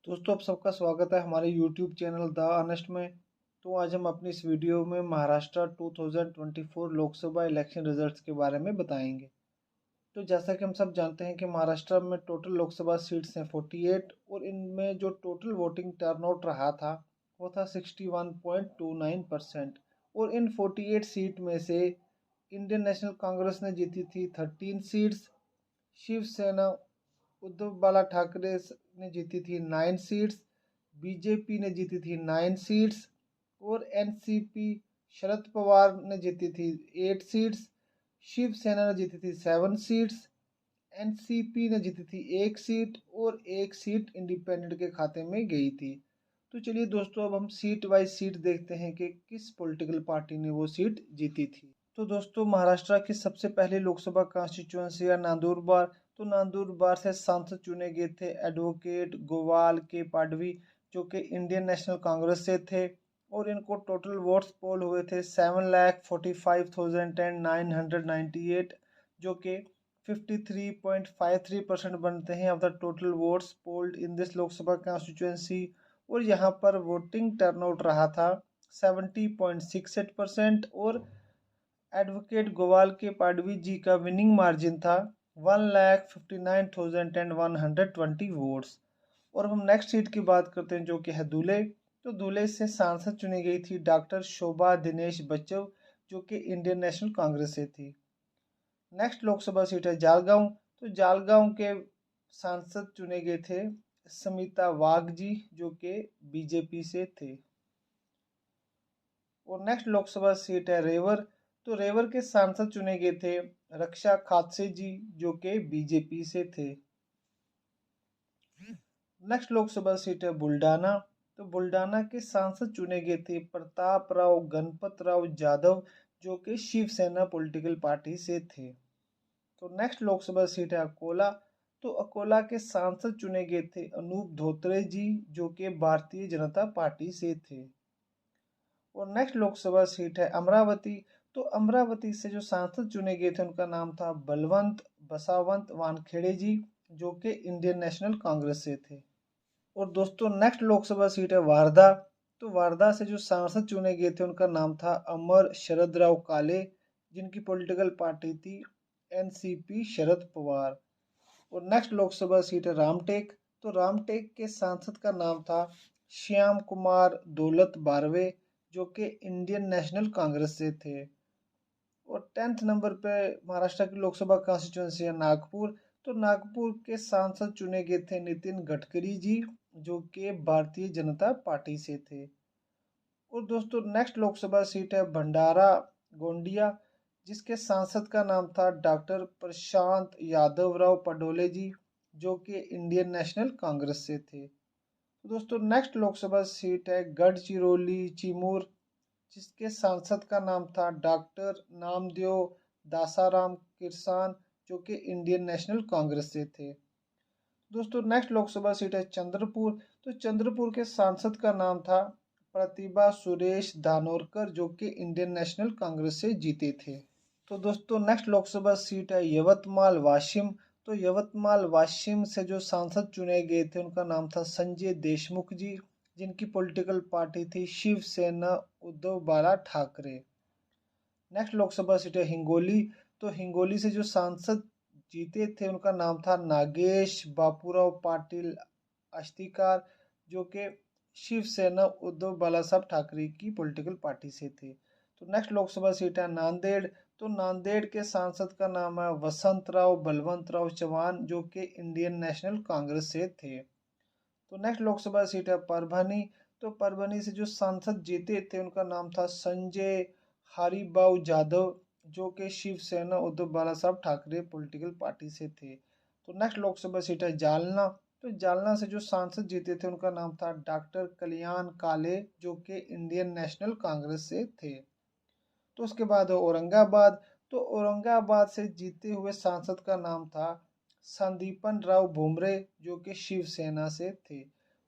दोस्तों, आप सबका स्वागत है हमारे YouTube चैनल द ऑनेस्ट में। तो आज हम अपनी इस वीडियो में महाराष्ट्र 2024 लोकसभा इलेक्शन रिजल्ट्स के बारे में बताएंगे। तो जैसा कि हम सब जानते हैं कि महाराष्ट्र में टोटल लोकसभा सीट्स हैं 48 और इनमें जो टोटल वोटिंग टर्नआउट रहा था वो था 61.29%। और इन 48 सीट में से इंडियन नेशनल कांग्रेस ने जीती थी 13 सीट्स, शिवसेना उद्धव बाला ठाकरे ने जीती थी 9 सीट्स, बीजेपी ने जीती थी 9 सीट्स और एनसीपी शरद पवार ने जीती थी 8 सीट्स। शिवसेना ने जीती थी 7 सीट्स, एनसीपी ने जीती थी 1 सीट और 1 सीट इंडिपेंडेंट के खाते में गई थी। तो चलिए दोस्तों, अब हम सीट वाइज सीट देखते हैं कि किस पॉलिटिकल पार्टी ने वो सीट जीती थी। तो दोस्तों, महाराष्ट्र की सबसे पहली लोकसभा कॉन्स्टिट्यूंसी है नंदुरबार। तो नंदुरबार से सांसद चुने गए थे एडवोकेट गोवाल के पाडवी, जो कि इंडियन नेशनल कांग्रेस से थे। और इनको टोटल वोट्स पोल हुए थे 7,45,998, जो कि 53.53% बनते हैं of the total votes polled in this Lok Sabha constituency. और यहाँ पर वोटिंग टर्नआउट रहा था 70.68% और एडवोकेट गोवाल के पाडवी जी का विनिंग मार्जिन था 1,59,120 वोट्स। और हम नेक्स्ट सीट की बात करते हैं जो कि है दूल्हे। तो दूल्हे से सांसद चुनी गई थी डॉक्टर शोभा दिनेश बच्चव, जो कि इंडियन नेशनल कांग्रेस से थी। नेक्स्ट लोकसभा सीट है जालगांव। तो जालगांव के सांसद चुने गए थे समिता वाघ जी, जो कि बीजेपी से थे। और नेक्स्ट लोकसभा सीट है रेवर। तो रेवर के सांसद चुने गए थे रक्षा खादसे जी, जो कि बीजेपी से थे। नेक्स्ट लोकसभा सीट है बुल्डाना। तो बुल्डाना के सांसद चुने गए थे प्रताप राव गणपत राव जाधव, जो कि शिवसेना पॉलिटिकल पार्टी से थे। तो नेक्स्ट लोकसभा सीट है अकोला। तो अकोला के सांसद चुने गए थे अनूप धोत्रे जी, जो कि भारतीय जनता पार्टी से थे। और नेक्स्ट लोकसभा सीट है अमरावती। तो अमरावती से जो सांसद चुने गए थे उनका नाम था बलवंत बसावंत वानखेड़े जी, जो कि इंडियन नेशनल कांग्रेस से थे। और दोस्तों, नेक्स्ट लोकसभा सीट है वारधा। तो वारधा से जो सांसद चुने गए थे उनका नाम था अमर शरद राव काले, जिनकी पॉलिटिकल पार्टी थी एनसीपी शरद पवार। और नेक्स्ट लोकसभा सीट है रामटेक। तो रामटेक के सांसद का नाम था श्याम कुमार दौलत बारवे, जो कि इंडियन नेशनल कांग्रेस से थे। और 10th नंबर पे महाराष्ट्र की लोकसभा कॉन्स्टिट्यूंसी है नागपुर। तो नागपुर के सांसद चुने गए थे नितिन गडकरी जी, जो कि भारतीय जनता पार्टी से थे। और दोस्तों, नेक्स्ट लोकसभा सीट है भंडारा गोंडिया, जिसके सांसद का नाम था डॉक्टर प्रशांत यादव राव पडोले जी, जो कि इंडियन नेशनल कांग्रेस से थे। तो दोस्तों, नेक्स्ट लोकसभा सीट है गढ़चिरौली चिमूर, जिसके सांसद का नाम था डॉक्टर नामदेव दासाराम किरसान, जो कि इंडियन नेशनल कांग्रेस से थे। दोस्तों, नेक्स्ट लोकसभा सीट है चंद्रपुर। तो चंद्रपुर के सांसद का नाम था प्रतिभा सुरेश दानोरकर, जो कि इंडियन नेशनल कांग्रेस से जीते थे। तो दोस्तों, नेक्स्ट लोकसभा सीट है यवतमाल वाशिम। तो यवतमाल वाशिम से जो सांसद चुने गए थे उनका नाम था संजय देशमुख जी, जिनकी पॉलिटिकल पार्टी थी शिवसेना उद्धव बाला ठाकरे। नेक्स्ट लोकसभा सीट है हिंगोली। तो हिंगोली से जो सांसद जीते थे उनका नाम था नागेश बापूराव पाटिल अस्तिकार, जो कि शिवसेना उद्धव बाला साहब ठाकरे की पॉलिटिकल पार्टी से थे। तो नेक्स्ट लोकसभा सीट है नांदेड़। तो नांदेड़ के सांसद का नाम है वसंत राव बलवंत राव चौहान, जो कि इंडियन नेशनल कांग्रेस से थे। तो नेक्स्ट लोकसभा सीट है परभनी। तो परभनी से जो सांसद जीते थे उनका नाम था संजय हरिबाऊ जाधव, जो कि शिवसेना उद्धव बाला साहब ठाकरे पॉलिटिकल पार्टी से थे। तो नेक्स्ट लोकसभा सीट है जालना। तो जालना से जो सांसद जीते थे उनका नाम था डॉक्टर कल्याण काले, जो कि इंडियन नेशनल कांग्रेस से थे। तो उसके बाद है औरंगाबाद। तो औरंगाबाद से जीते हुए सांसद का नाम था संदीपन राव भुमरे, जो कि शिवसेना से थे।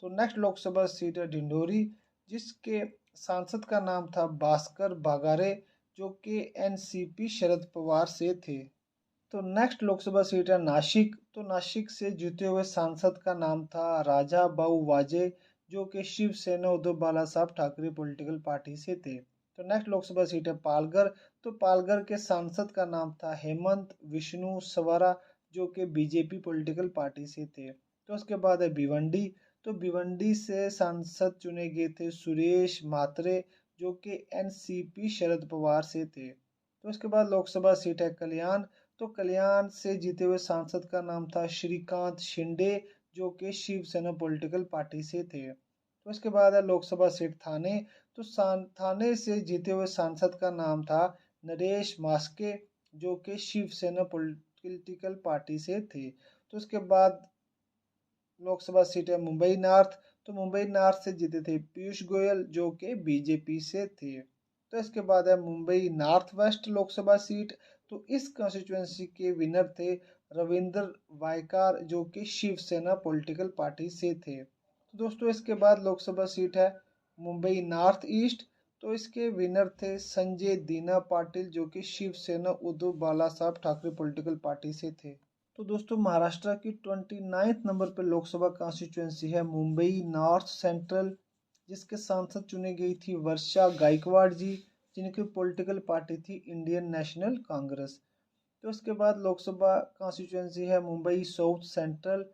तो नेक्स्ट लोकसभा सीट है ढिंडोरी, जिसके सांसद का नाम था भास्कर बागारे, जो कि एनसीपी शरद पवार से थे। तो नेक्स्ट लोकसभा सीट है नासिक। तो नासिक से जीते हुए सांसद का नाम था राजा भाऊ वाजे, जो कि शिवसेना उद्धव बाला साहब ठाकरे पॉलिटिकल पार्टी से थे। तो नेक्स्ट लोकसभा सीट है पालघर। तो पालघर के सांसद का नाम था हेमंत विष्णु सवरा, जो कि बीजेपी पॉलिटिकल पार्टी से थे। तो उसके बाद है भिवंडी। तो भिवंडी से सांसद चुने गए थे सुरेश मात्रे, जो कि एनसीपी शरद पवार से थे। तो उसके बाद लोकसभा सीट है कल्याण। तो कल्याण से जीते हुए सांसद का नाम था श्रीकांत शिंदे, जो कि शिवसेना पॉलिटिकल पार्टी से थे। तो उसके बाद है लोकसभा सीट थाने। तो थाने से जीते हुए सांसद का नाम था नरेश मास्के, जो कि शिवसेना पॉलिटिकल पार्टी से थे। तो उसके बाद लोकसभा सीट है मुंबई नॉर्थ। तो मुंबई नॉर्थ से जीते थे पीयूष गोयल, जो कि बीजेपी से थे। तो इसके बाद है Mumbai north west Lok Sabha seat. तो इस कॉन्स्टिट्यूंसी के विनर थे रविंद्र वायकार, जो कि शिवसेना पॉलिटिकल पार्टी से थे। तो दोस्तों इसके बाद लोकसभा सीट है मुंबई नॉर्थ ईस्ट। तो इसके विनर थे संजय दीना पाटिल, जो कि शिवसेना उद्धव बाला साहब ठाकरे पॉलिटिकल पार्टी से थे। तो दोस्तों महाराष्ट्र की 29 नंबर पर लोकसभा कॉन्स्टिट्यूंसी है मुंबई नॉर्थ सेंट्रल, जिसके सांसद चुनी गई थी वर्षा गायकवाड़ जी, जिनकी पॉलिटिकल पार्टी थी इंडियन नेशनल कांग्रेस। तो उसके बाद लोकसभा कॉन्स्टिट्यूंसी है मुंबई साउथ सेंट्रल,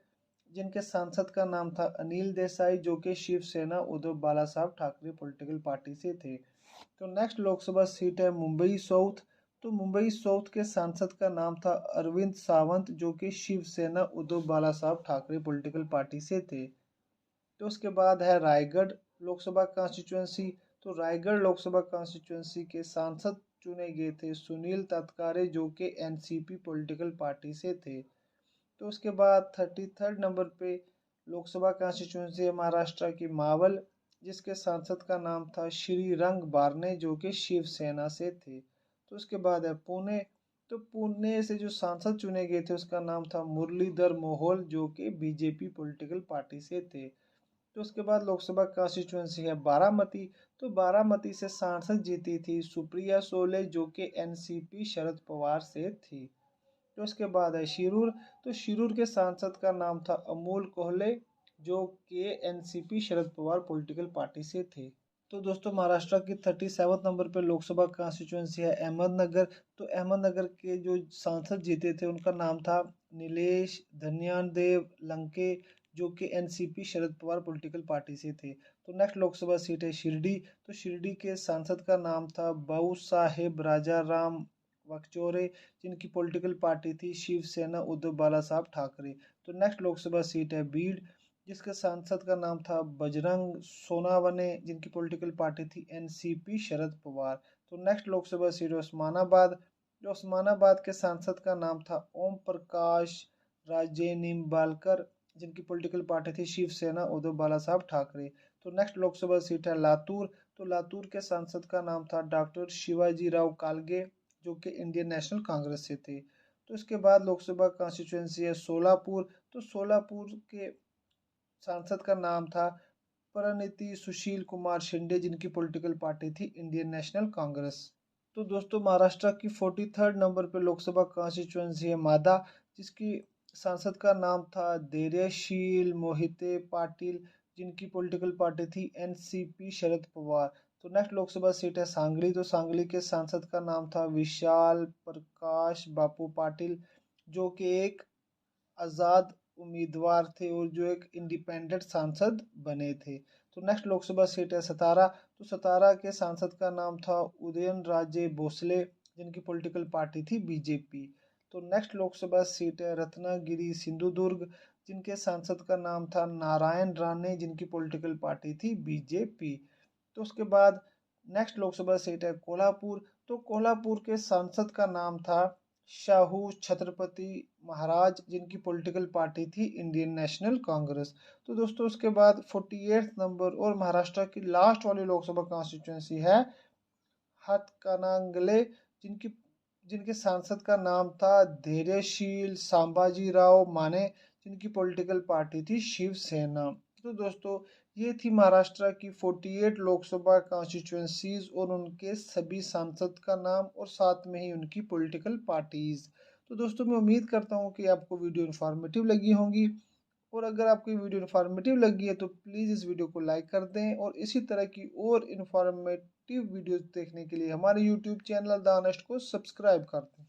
जिनके सांसद का नाम था अनिल देसाई, जो कि शिवसेना उद्धव बाला साहब ठाकरे पॉलिटिकल पार्टी से थे। तो नेक्स्ट लोकसभा सीट है मुंबई साउथ। तो मुंबई साउथ के सांसद का नाम था अरविंद सावंत, जो कि शिवसेना उद्धव बाला साहब ठाकरे पॉलिटिकल पार्टी से थे। तो उसके बाद है रायगढ़ लोकसभा कॉन्स्टिट्यूंसी। तो रायगढ़ लोकसभा कॉन्स्टिट्यूंसी के सांसद चुने गए थे सुनील तत्कारे, जो कि एनसीपी पॉलिटिकल पार्टी से थे। तो उसके बाद 33rd नंबर पे लोकसभा कॉन्स्टिट्यूंसी है महाराष्ट्र की मावल, जिसके सांसद का नाम था श्री रंग बारने, जो कि शिवसेना से थे। तो उसके बाद है पुणे। तो पुणे से जो सांसद चुने गए थे उसका नाम था मुरलीधर मोहोल, जो कि बीजेपी पॉलिटिकल पार्टी से थे। तो उसके बाद लोकसभा कॉन्स्टिट्यूंसी है बारामती। तो बारामती से सांसद जीती थी सुप्रिया सोले, जो कि एनसीपी शरद पवार से थी। तो उसके बाद है शिरूर। तो शिरूर के सांसद का नाम था अमोल कोहले, जो कि NCP Sharad Pawar political party से थे। तो दोस्तों महाराष्ट्र की 37 नंबर पर लोकसभा कॉन्स्टिट्यूंसी है अहमदनगर। तो अहमदनगर के जो सांसद जीते थे उनका नाम था नीलेश धन्यादेव लंके, जो कि NCP Sharad Pawar political party से थे। तो नेक्स्ट लोकसभा सीट है शिरडी। तो शिरडी के सांसद का नाम था बाबू साहेब राजा राम वकचोरे, जिनकी पॉलिटिकल पार्टी थी शिवसेना उद्धव बाला साहब ठाकरे। तो नेक्स्ट लोकसभा सीट है बीड, जिसके सांसद का नाम था बजरंग सोनावने, जिनकी पॉलिटिकल पार्टी थी एनसीपी शरद पवार। तो नेक्स्ट लोकसभा सीट है उस्मानाबाद। जो उस्मानाबाद के सांसद का नाम था ओम प्रकाश राजे निम्बालकर, जिनकी पॉलिटिकल पार्टी थी शिवसेना उद्धव बाला साहब ठाकरे। तो नेक्स्ट लोकसभा सीट है लातूर। तो लातूर के सांसद का नाम था डॉक्टर शिवाजी राव कालगे, जो कि इंडियन नेशनल कांग्रेस से थे। तो इसके बाद लोकसभा कॉन्स्टिट्यूंसी है सोलापुर। तो सोलापुर के सांसद का नाम था परिणीति सुशील कुमार शिंदे, जिनकी पॉलिटिकल पार्टी थी इंडियन नेशनल कांग्रेस। तो दोस्तों महाराष्ट्र की 43rd नंबर पर लोकसभा कॉन्स्टिट्यूंसी है मादा, जिसकी सांसद का नाम था धैर्यशील मोहिते पाटिल, जिनकी पॉलिटिकल पार्टी थी एनसीपी शरद पवार। तो नेक्स्ट लोकसभा सीट है सांगली। तो सांगली के सांसद का नाम था विशाल प्रकाश बापू पाटिल, जो कि एक आज़ाद उम्मीदवार थे और जो एक इंडिपेंडेंट सांसद बने थे। तो नेक्स्ट लोकसभा सीट है सतारा। तो सतारा के सांसद का नाम था उदयन राजे भोसले, जिनकी पॉलिटिकल पार्टी थी बीजेपी। तो नेक्स्ट लोकसभा सीट है रत्नागिरी सिंधुदुर्ग, जिनके सांसद का नाम था नारायण राणे, जिनकी पॉलिटिकल पार्टी थी बीजेपी। तो उसके बाद नेक्स्ट लोकसभा सीट है कोल्हापुर। तो कोल्हापुर के सांसद का नाम था शाहू छत्रपति महाराज, जिनकी पॉलिटिकल पार्टी थी इंडियन नेशनल कांग्रेस। तो दोस्तों उसके बाद 48 नंबर और महाराष्ट्र की लास्ट वाली लोकसभा कॉन्स्टिट्यूंसी है हातकणंगले, जिनकी जिनके सांसद का नाम था धैर्यशील संभाजी राव माने, जिनकी पॉलिटिकल पार्टी थी शिवसेना। तो दोस्तों ये थी महाराष्ट्र की 48 लोकसभा कॉन्स्टिट्यूंसीज और उनके सभी सांसद का नाम और साथ में ही उनकी पॉलिटिकल पार्टीज। तो दोस्तों मैं उम्मीद करता हूँ कि आपको वीडियो इन्फॉर्मेटिव लगी होंगी, और अगर आपको ये वीडियो इन्फॉर्मेटिव लगी है तो प्लीज़ इस वीडियो को लाइक कर दें, और इसी तरह की और इन्फॉर्मेटिव वीडियोज़ देखने के लिए हमारे यूट्यूब चैनल द ऑनेस्ट को सब्सक्राइब कर दें।